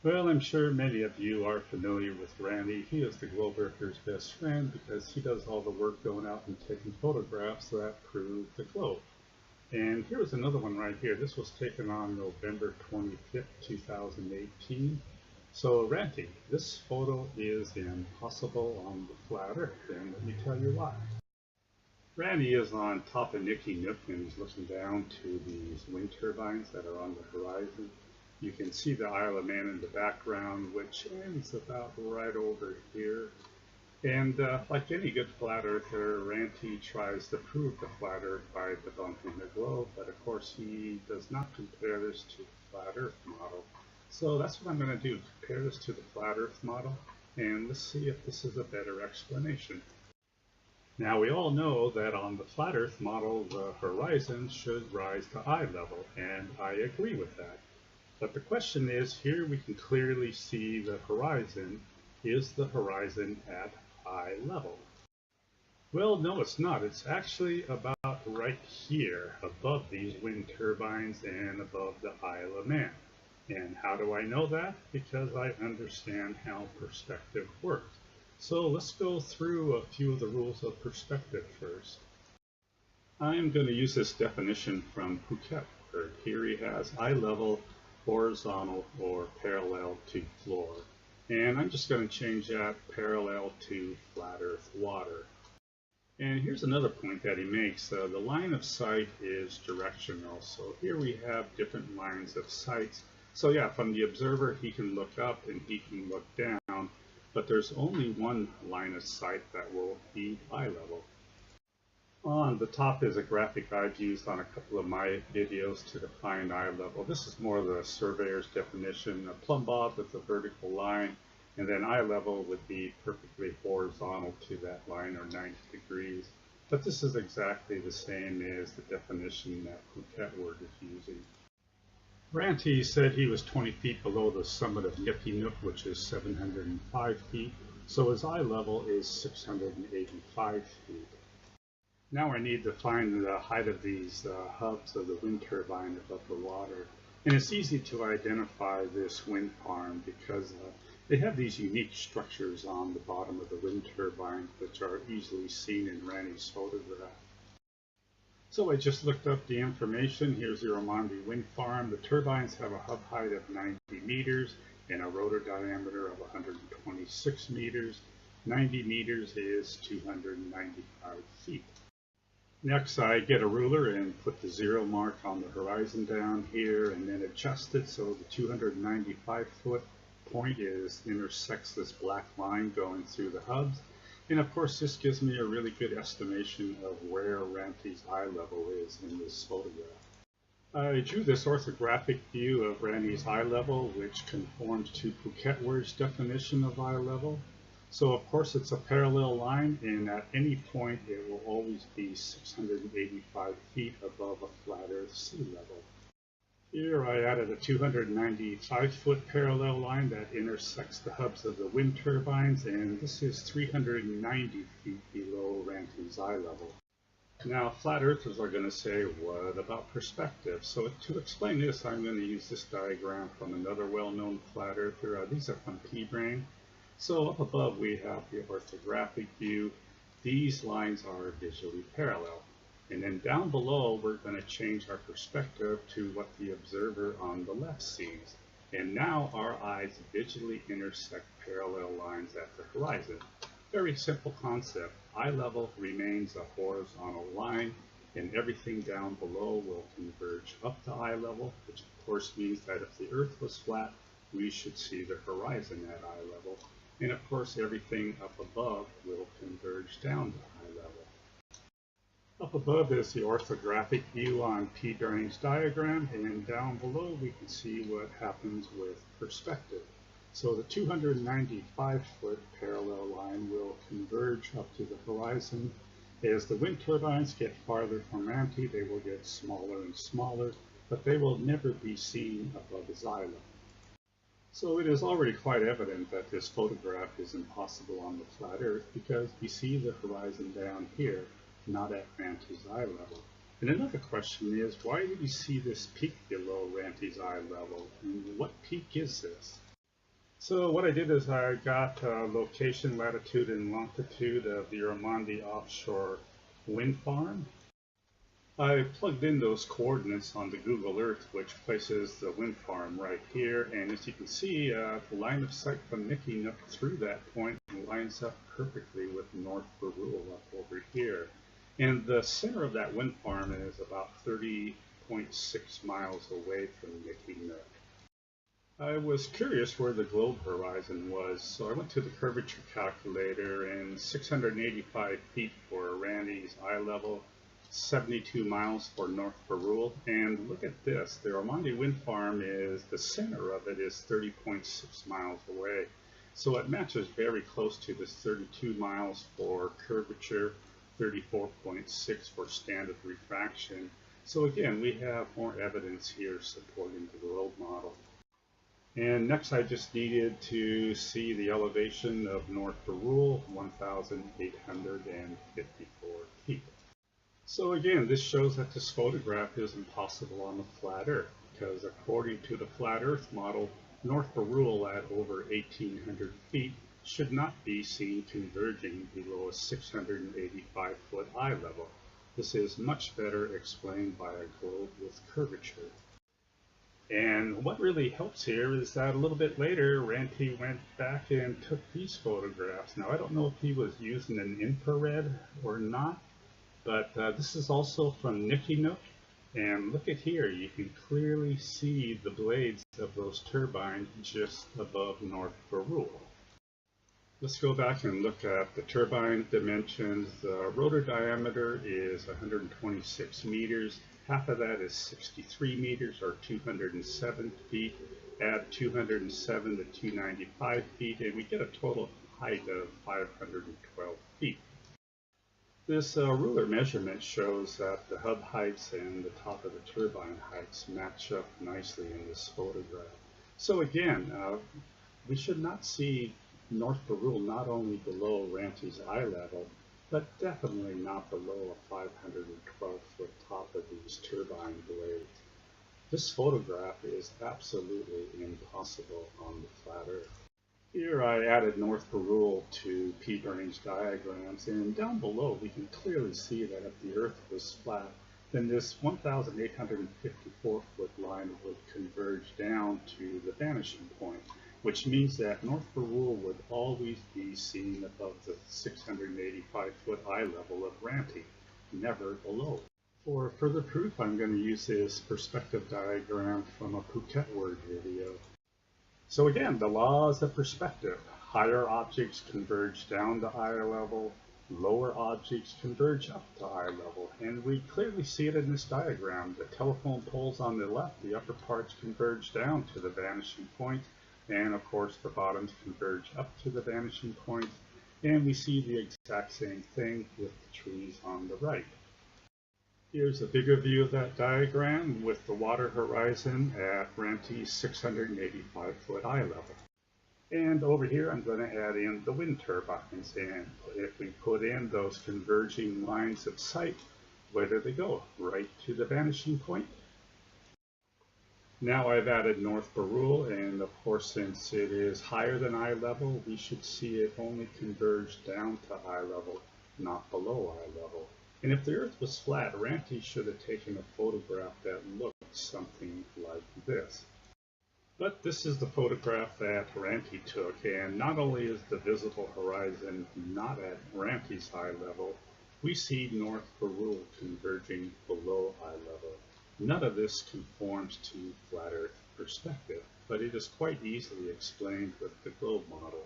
Well, I'm sure many of you are familiar with Randy. He is the globe worker's best friend because he does all the work going out and taking photographs that prove the globe. And here's another one right here. This was taken on November 25th, 2018. So Ranty, this photo is impossible on the flat Earth, and let me tell you why. Randy is on top of Nicky Nook and he's looking down to these wind turbines that are on the horizon. You can see the Isle of Man in the background, which ends about right over here. And like any good flat earther, Ranty tries to prove the flat Earth by debunking the globe, but of course he does not compare this to the flat Earth model. So that's what I'm going to do, compare this to the flat Earth model, and let's see if this is a better explanation. Now we all know that on the flat Earth model, the horizon should rise to eye level, and I agree with that. But the question is, here we can clearly see the horizon. Is the horizon at eye level? Well, no, it's not. It's actually about right here, above these wind turbines and above the Isle of Man. And how do I know that? Because I understand how perspective works. So let's go through a few of the rules of perspective first. I'm going to use this definition from Phuket Word. Here he has eye level, horizontal, or parallel to floor. And I'm just going to change that parallel to flat earth water. And here's another point that he makes. The line of sight is directional. So here we have different lines of sight. So yeah, from the observer, he can look up and he can look down. But there's only one line of sight that will be eye level. On the top is a graphic I've used on a couple of my videos to define eye level. This is more of the surveyor's definition. A plumb bob with a vertical line, and then eye level would be perfectly horizontal to that line, or 90 degrees. But this is exactly the same as the definition that Phuket Word is using. Ranty said he was 20 feet below the summit of Nicky Nook, which is 705 feet, so his eye level is 685 feet. Now I need to find the height of these hubs of the wind turbine above the water. And it's easy to identify this wind farm because they have these unique structures on the bottom of the wind turbine which are easily seen in Ranty's photograph. So I just looked up the information. Here's the Ranty wind farm. The turbines have a hub height of 90 meters and a rotor diameter of 126 meters. 90 meters is 295 feet. Next, I get a ruler and put the 0 mark on the horizon down here and then adjust it so the 295-foot point intersects this black line going through the hubs. And of course, this gives me a really good estimation of where Ranty's eye level is in this photograph. I drew this orthographic view of Ranty's eye level, which conforms to Phuket Word's definition of eye level. So of course it's a parallel line, and at any point it will always be 685 feet above a flat Earth sea level. Here I added a 295-foot parallel line that intersects the hubs of the wind turbines, and this is 390 feet below Ranty's eye level. Now flat earthers are going to say, what about perspective? So to explain this, I'm going to use this diagram from another well-known flat earther. These are from p-brane. So up above we have the orthographic view. These lines are visually parallel. And then down below we're going to change our perspective to what the observer on the left sees. And now our eyes visually intersect parallel lines at the horizon. Very simple concept. Eye level remains a horizontal line, and everything down below will converge up to eye level, which of course means that if the Earth was flat, we should see the horizon at eye level. And of course, everything up above will converge down to eye level. Up above is the orthographic view on p-brane's diagram, and down below we can see what happens with perspective. So the 295-foot parallel line will converge up to the horizon. As the wind turbines get farther from Ranty, they will get smaller and smaller, but they will never be seen above his eye level. So it is already quite evident that this photograph is impossible on the flat Earth because we see the horizon down here, not at Ranty's eye level. And another question is, why do we see this peak below Ranty's eye level? And what peak is this? So what I did is I got location, latitude, and longitude of the Ranty offshore wind farm. I plugged in those coordinates on the Google Earth, which places the wind farm right here. And as you can see, the line of sight from Nikki up through that point lines up perfectly with North Barul up over here. And the center of that wind farm is about 30.6 miles away from Nikki Nook. I was curious where the globe horizon was, so I went to the curvature calculator, and 685 feet for Ranty's eye level, 72 miles for North Barul, and look at this, the Ranty wind farm is, the center of it is 30.6 miles away. So it matches very close to this 32 miles for curvature, 34.6 for standard refraction. So again, we have more evidence here supporting the globe model. And next I just needed to see the elevation of North Barul, 1,854 feet. So again, this shows that this photograph is impossible on the flat Earth, because according to the flat Earth model, North Barul at over 1,800 feet should not be seen converging below a 685-foot eye level. This is much better explained by a globe with curvature. And what really helps here is that a little bit later, Ranty went back and took these photographs. Now, I don't know if he was using an infrared or not, but this is also from Nikki Nook. And look at here, you can clearly see the blades of those turbines just above North Barul. Let's go back and look at the turbine dimensions. The rotor diameter is 126 meters. Half of that is 63 meters, or 207 feet. Add 207 to 295 feet, and we get a total height of 512 feet. This ruler measurement shows that the hub heights and the top of the turbine heights match up nicely in this photograph. So again, we should not see North Barul not only below Ranty's eye level, but definitely not below a 512-foot top of these turbine blades. This photograph is absolutely impossible on the flat Earth. Here I added North Barul to p-brane's diagrams, and down below we can clearly see that if the Earth was flat, then this 1,854-foot line would converge down to the vanishing point, which means that North Barul would always be seen above the 685-foot eye level of Ranty, never below. For further proof, I'm going to use this perspective diagram from a Phuket Word video. So again, the laws of perspective. Higher objects converge down to eye level, lower objects converge up to eye level, and we clearly see it in this diagram. The telephone poles on the left, the upper parts converge down to the vanishing point, and of course the bottoms converge up to the vanishing point, and we see the exact same thing with the trees on the right. Here's a bigger view of that diagram with the water horizon at Ranty's 685-foot eye level. And over here I'm going to add in the wind turbines, and if we put in those converging lines of sight, where do they go? Right to the vanishing point. Now I've added North Barul, and of course since it is higher than eye level, we should see it only converge down to eye level, not below eye level. And if the Earth was flat, Ranty should have taken a photograph that looked something like this. But this is the photograph that Ranty took, and not only is the visible horizon not at Ranty's eye level, we see North Barul converging below eye level. None of this conforms to flat Earth perspective, but it is quite easily explained with the globe model.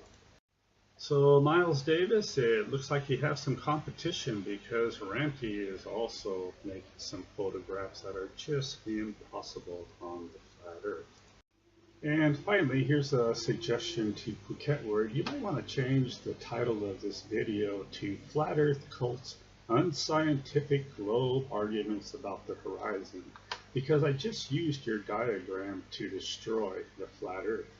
So Miles Davis, it looks like you have some competition, because Ranty is also making some photographs that are just impossible on the flat Earth. And finally, here's a suggestion to Phuket Word. You might want to change the title of this video to Flat Earth Cults Unscientific Globe Arguments About the Horizon, because I just used your diagram to destroy the flat Earth.